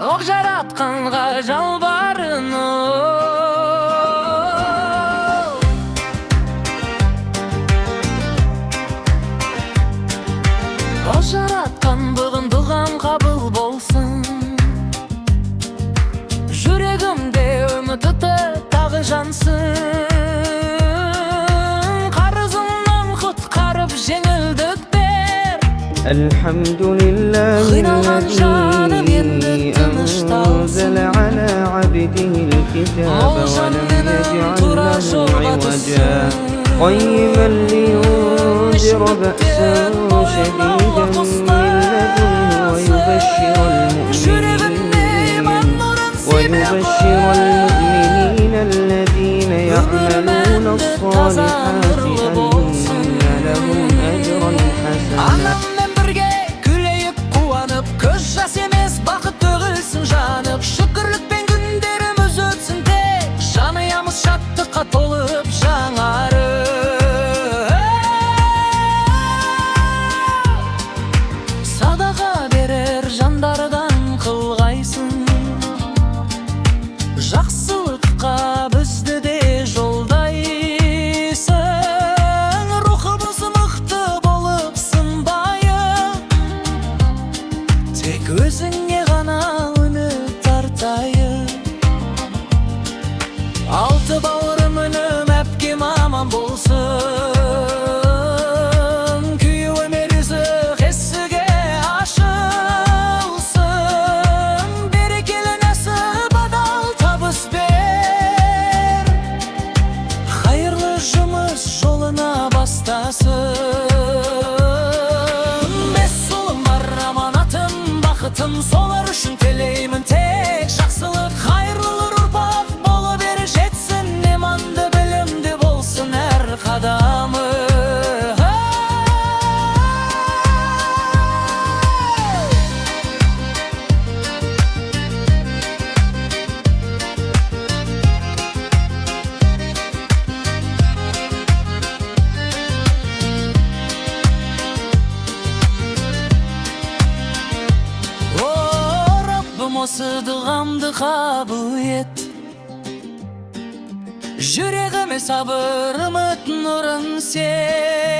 ок жаратканга жалбарынып. Ок жараткан бүгүн дугам кабыл болсун. Жүрегимде үмүт өтө тагы жансın. Карызымдан куткарып жеңилдик бер. Alhamdulillahi alladhi anzala ala abdihi alkitaba wa lam yaj'al lahu 'iwaja qayyiman liyunzira ba'san shadidan min ladunhu wa yubashshira al-mu'minina alladhina ya'maluna as-salihati anna lahum ajran hasana. Көз жас емес бақыт төгілсін жанып, шүкірлікпен күндеріміз өтсін тек, жаныямыз шаттыққа толып жаңарып. Садаға берер жандардан қылғайсың, жақсылыққа бізді де жолдайсың. Рухымыз мықты болып сынбайық, тек өзіңе ғана үміт артайын. Алты бауырым үнім әпкем аман болсын. Күйеуім ризық есіге ашылсын. Берекелі нәсіп адал табыс бер, хайырлы жұмыс жолына бастасын. Солар үшін тілеймін тек жақсылық, хайырлылық ұрпақ бола бер жетсін. Иманды білімді болсын әр қадамы. Осы дұғамды қабыл ет, жүрегіме сабыр үміт нұрын сет.